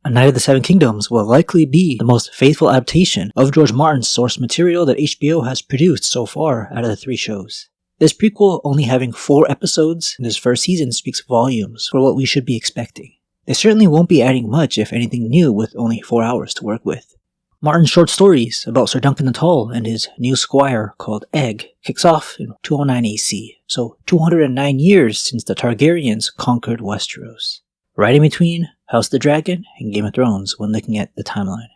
A Knight of the Seven Kingdoms will likely be the most faithful adaptation of George Martin's source material that HBO has produced so far out of the 3 shows. This prequel only having 4 episodes in its first season speaks volumes for what we should be expecting. They certainly won't be adding much if anything new with only 4 hours to work with. Martin's short stories about Sir Duncan the Tall and his new squire called Egg kicks off in 209 AC, so 209 years since the Targaryens conquered Westeros. Right in between House of the Dragon and Game of Thrones when looking at the timeline.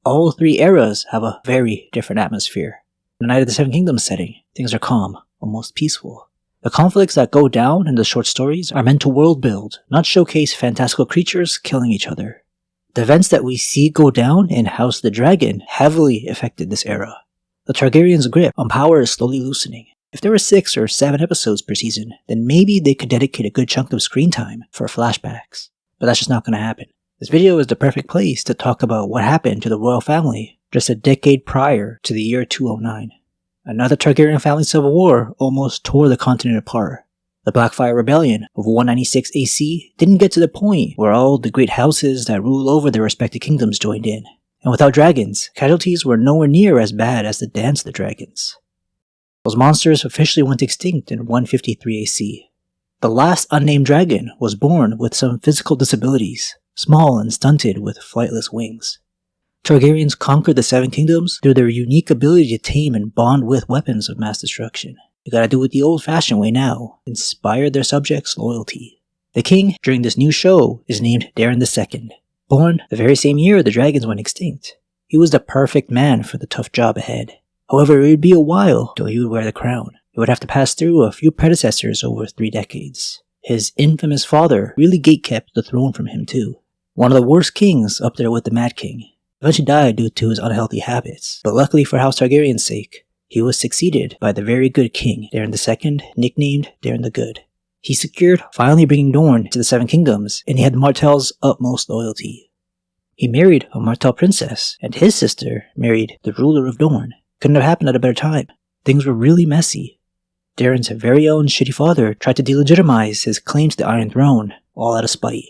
All 3 eras have a very different atmosphere. In the Knight of the Seven Kingdoms setting, things are calm, almost peaceful. The conflicts that go down in the short stories are meant to world build, not showcase fantastical creatures killing each other. The events that we see go down in House of the Dragon heavily affected this era. The Targaryens' grip on power is slowly loosening. If there were 6 or 7 episodes per season, then maybe they could dedicate a good chunk of screen time for flashbacks. But that's just not going to happen. This video is the perfect place to talk about what happened to the royal family just a decade prior to the year 209. Another Targaryen family civil war almost tore the continent apart. The Blackfire Rebellion of 196 AC didn't get to the point where all the great houses that rule over their respective kingdoms joined in. And without dragons, casualties were nowhere near as bad as the Dance of the Dragons. Those monsters officially went extinct in 153 AC. The last unnamed dragon was born with some physical disabilities, small and stunted with flightless wings. Targaryens conquered the 7 kingdoms through their unique ability to tame and bond with weapons of mass destruction. They gotta do it the old-fashioned way now, inspire their subjects' loyalty. The king during this new show is named Daeron II, born the very same year the dragons went extinct. He was the perfect man for the tough job ahead. However, it would be a while till he would wear the crown. He would have to pass through a few predecessors over 3 decades. His infamous father really gatekept the throne from him too. One of the worst kings up there with the Mad King. Eventually died due to his unhealthy habits, but luckily for House Targaryen's sake, he was succeeded by the very good king, Daeron II, nicknamed Daeron the Good. He secured finally bringing Dorne to the 7 kingdoms, and he had Martell's utmost loyalty. He married a Martell princess, and his sister married the ruler of Dorne. Couldn't have happened at a better time. Things were really messy. Daeron's very own shitty father tried to delegitimize his claim to the Iron Throne, all out of spite.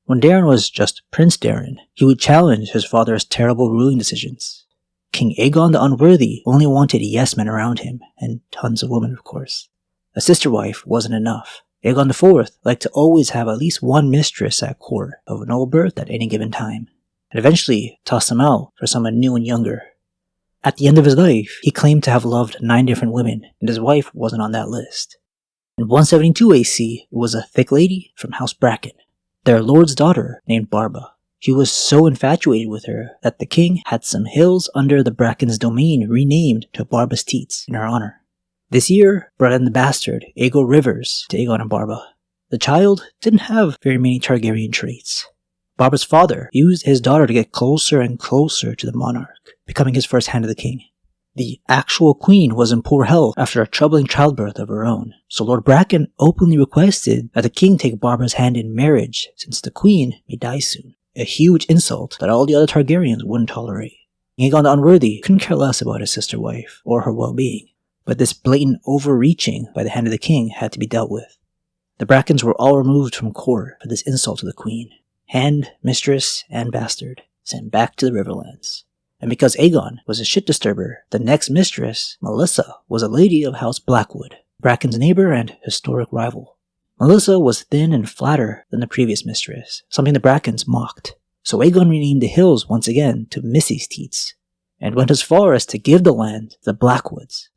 When Daeron was just Prince Daeron, he would challenge his father's terrible ruling decisions. King Aegon the Unworthy only wanted yes men around him, and tons of women of course. A sister wife wasn't enough. Aegon IV liked to always have at least one mistress at court of noble birth at any given time, and eventually tossed them out for someone new and younger. At the end of his life, he claimed to have loved 9 different women, and his wife wasn't on that list. In 172 AC, it was a thick lady from House Bracken, their lord's daughter named Barba. He was so infatuated with her that the king had some hills under the Bracken's domain renamed to Barba's Teats in her honor. This year brought in the bastard, Aegon Rivers, to Aegon and Barba. The child didn't have very many Targaryen traits. Barba's father used his daughter to get closer and closer to the monarch, becoming his first hand of the king. The actual queen was in poor health after a troubling childbirth of her own, so Lord Bracken openly requested that the king take Barba's hand in marriage since the queen may die soon. A huge insult that all the other Targaryens wouldn't tolerate. Aegon the Unworthy couldn't care less about his sister wife or her well-being, but this blatant overreaching by the hand of the king had to be dealt with. The Brackens were all removed from court for this insult to the queen. Hand, mistress, and bastard sent back to the Riverlands. And because Aegon was a shit disturber, the next mistress, Melissa, was a lady of House Blackwood, Bracken's neighbor and historic rival. Melissa was thin and flatter than the previous mistress, something the Brackens mocked. So Aegon renamed the hills once again to Missy's Teats, and went as far as to give the land to the Blackwoods.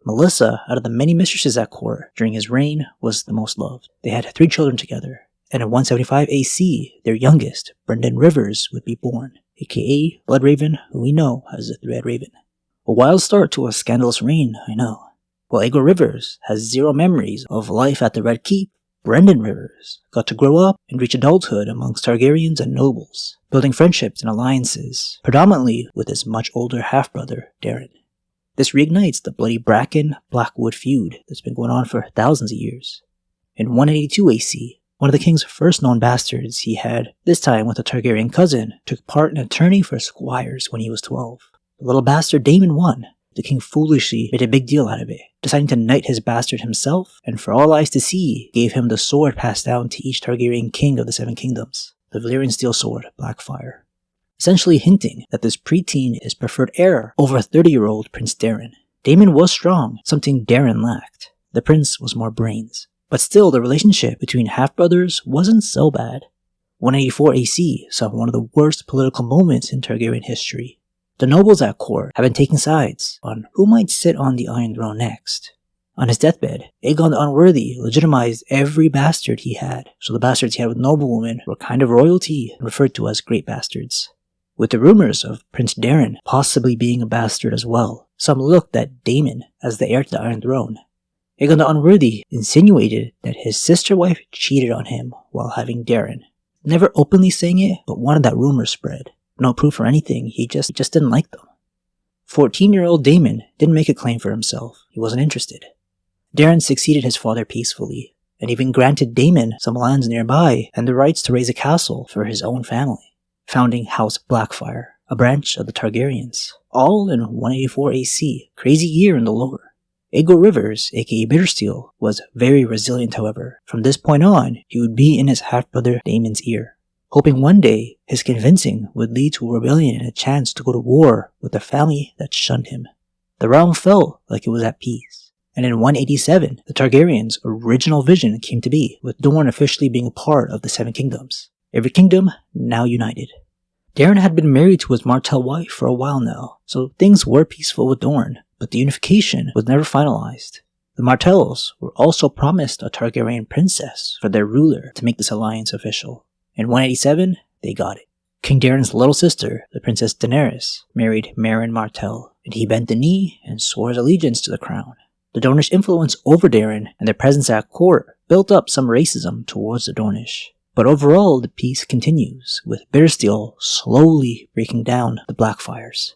Melissa, out of the many mistresses at court during his reign, was the most loved. They had 3 children together, and in 175 AC, their youngest, Brendan Rivers, would be born, aka Bloodraven, who we know as the Red Raven. A wild start to a scandalous reign, I know. While Aegon Rivers has 0 memories of life at the Red Keep, Brendan Rivers got to grow up and reach adulthood amongst Targaryens and nobles, building friendships and alliances, predominantly with his much older half-brother, Daeron. This reignites the bloody Bracken-Blackwood feud that's been going on for thousands of years. In 182 AC, one of the king's first known bastards he had, this time with a Targaryen cousin, took part in a tourney for squires when he was 12. The little bastard Daemon won. The king foolishly made a big deal out of it, deciding to knight his bastard himself, and for all eyes to see, gave him the sword passed down to each Targaryen king of the 7 kingdoms. the Valyrian steel sword Blackfyre, essentially hinting that this preteen is preferred heir over 30-year-old Prince Daeron. Daemon was strong, something Daeron lacked. The prince was more brains. But still, the relationship between half-brothers wasn't so bad. 184 AC saw one of the worst political moments in Targaryen history. The nobles at court have been taking sides on who might sit on the Iron Throne next. On his deathbed, Aegon the Unworthy legitimized every bastard he had, so the bastards he had with noblewomen were kind of royalty and referred to as great bastards. With the rumors of Prince Daeron possibly being a bastard as well, some looked at Daemon as the heir to the Iron Throne. Aegon the Unworthy insinuated that his sister wife cheated on him while having Daeron. Never openly saying it, but wanted that rumor spread. No proof or anything, he just didn't like them. 14-year-old Daemon didn't make a claim for himself, he wasn't interested. Daeron succeeded his father peacefully, and even granted Daemon some lands nearby and the rights to raise a castle for his own family, founding House Blackfyre, a branch of the Targaryens, all in 184 AC, crazy year in the lore. Aegor Rivers, aka Bittersteel, was very resilient however. From this point on, he would be in his half-brother Daemon's ear, hoping one day his convincing would lead to a rebellion and a chance to go to war with the family that shunned him. The realm felt like it was at peace. And in 187, the Targaryens' original vision came to be, with Dorne officially being a part of the Seven Kingdoms. Every kingdom now united. Daeron had been married to his Martell wife for a while now, so things were peaceful with Dorne, but the unification was never finalized. The Martells were also promised a Targaryen princess for their ruler to make this alliance official. In 187, they got it. King Daeron's little sister, the Princess Daenerys, married Meryn Martell, and he bent the knee and swore his allegiance to the crown. The Dornish influence over Daeron and their presence at court built up some racism towards the Dornish. But overall, the peace continues, with Bittersteel slowly breaking down the Blackfyres.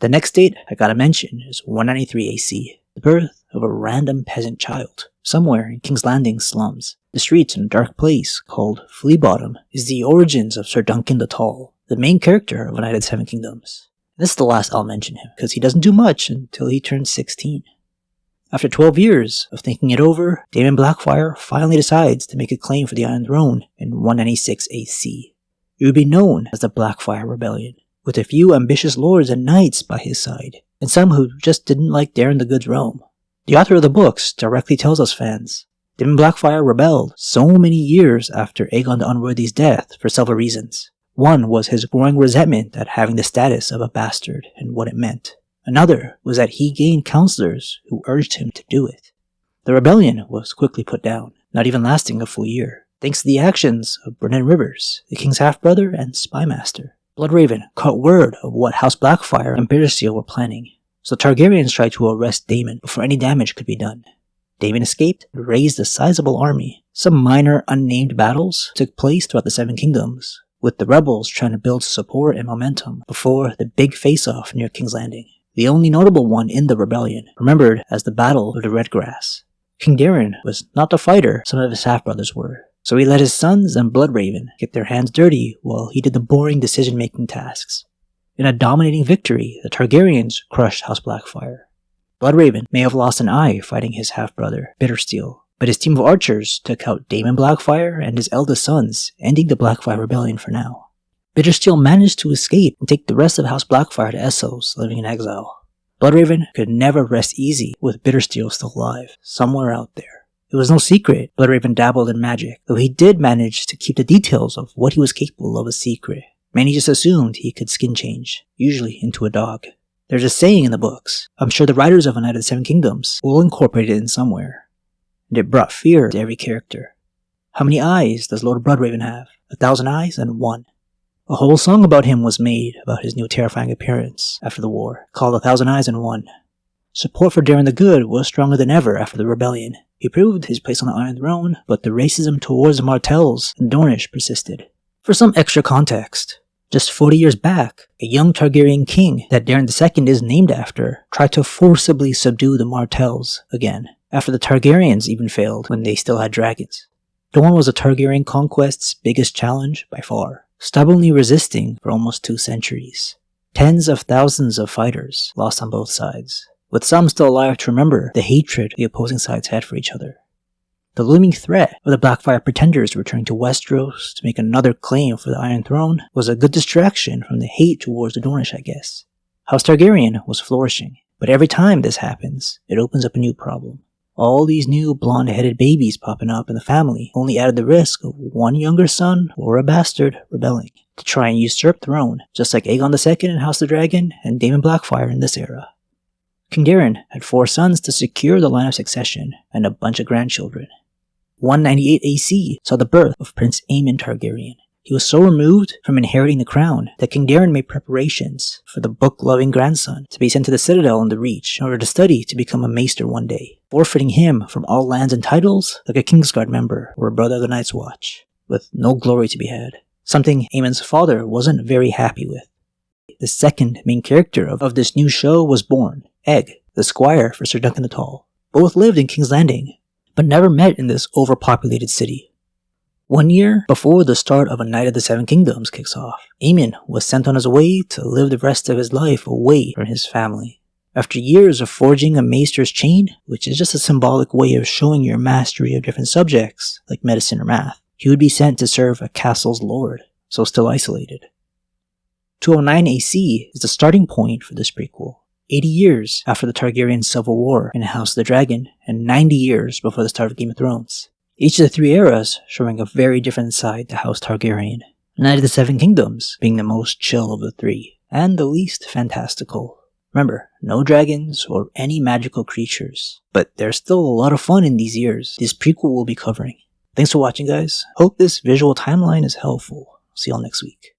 The next date I gotta mention is 193 AC, the birth of a random peasant child, somewhere in King's Landing slums. The streets in a dark place called Flea Bottom is the origins of Sir Duncan the Tall, the main character of United Seven Kingdoms. This is the last I'll mention him, because he doesn't do much until he turns 16. After 12 years of thinking it over, Daemon Blackfyre finally decides to make a claim for the Iron Throne in 196 AC. It would be known as the Blackfyre Rebellion, with a few ambitious lords and knights by his side, and some who just didn't like Daeron the Good's realm. The author of the books directly tells us fans, Daemon Blackfyre rebelled so many years after Aegon the Unworthy's death for several reasons. One was his growing resentment at having the status of a bastard and what it meant. Another was that he gained counselors who urged him to do it. The rebellion was quickly put down, not even lasting a full year, thanks to the actions of Brennan Rivers, the king's half-brother and spymaster. Bloodraven caught word of what House Blackfyre and Bittersteel were planning, so Targaryens tried to arrest Daemon before any damage could be done. Daemon escaped and raised a sizable army. Some minor unnamed battles took place throughout the Seven Kingdoms, with the rebels trying to build support and momentum before the big face-off near King's Landing. The only notable one in the rebellion, remembered as the Battle of the Red Grass. King Daeron was not the fighter some of his half-brothers were, so he let his sons and Bloodraven get their hands dirty while he did the boring decision-making tasks. In a dominating victory, the Targaryens crushed House Blackfyre. Bloodraven may have lost an eye fighting his half-brother, Bittersteel, but his team of archers took out Daemon Blackfyre and his eldest sons, ending the Blackfyre Rebellion for now. Bittersteel managed to escape and take the rest of House Blackfyre to Essos, living in exile. Bloodraven could never rest easy with Bittersteel still alive, somewhere out there. It was no secret Bloodraven dabbled in magic, though he did manage to keep the details of what he was capable of a secret. Many just assumed he could skin change, usually into a dog. There's a saying in the books, I'm sure the writers of United Seven Kingdoms will incorporate it in somewhere. And it brought fear to every character. How many eyes does Lord Bloodraven have? 1,000 eyes and 1. A whole song about him was made about his new terrifying appearance after the war, called 1,000 Eyes and 1. Support for Daeron the Good was stronger than ever after the rebellion. He proved his place on the Iron Throne, but the racism towards the Martells and Dornish persisted. For some extra context, just 40 years back, a young Targaryen king that Daeron II is named after tried to forcibly subdue the Martells again, after the Targaryens even failed when they still had dragons. Dorne was the Targaryen conquest's biggest challenge by far, stubbornly resisting for almost 2 centuries. Tens of thousands of fighters lost on both sides, with some still alive to remember the hatred the opposing sides had for each other. The looming threat of the Blackfire pretenders returning to Westeros to make another claim for the Iron Throne was a good distraction from the hate towards the Dornish, I guess. House Targaryen was flourishing, but every time this happens, it opens up a new problem. All these new blonde-headed babies popping up in the family only added the risk of one younger son or a bastard rebelling to try and usurp the throne, just like Aegon II in House of the Dragon and Daemon Blackfire in this era. King Daeron had 4 sons to secure the line of succession and a bunch of grandchildren. 198 AC saw the birth of Prince Aemon Targaryen. He was so removed from inheriting the crown that King Daeron made preparations for the book-loving grandson to be sent to the Citadel in the Reach in order to study to become a maester one day, forfeiting him from all lands and titles like a Kingsguard member or a brother of the Night's Watch, with no glory to be had, something Aemon's father wasn't very happy with. The second main character of this new show was born, Egg, the squire for Sir Duncan the Tall. Both lived in King's Landing, but never met in this overpopulated city. 1 year before the start of A Night of the Seven Kingdoms kicks off, Aemon was sent on his way to live the rest of his life away from his family. After years of forging a maester's chain, which is just a symbolic way of showing your mastery of different subjects, like medicine or math, he would be sent to serve a castle's lord, so still isolated. 209 AC is the starting point for this prequel, 80 years after the Targaryen Civil War in House of the Dragon, and 90 years before the start of Game of Thrones. Each of the 3 eras showing a very different side to House Targaryen, Night of the Seven Kingdoms being the most chill of the 3, and the least fantastical. Remember, no dragons or any magical creatures, but there's still a lot of fun in these years this prequel will be covering. Thanks for watching, guys. Hope this visual timeline is helpful. See y'all next week.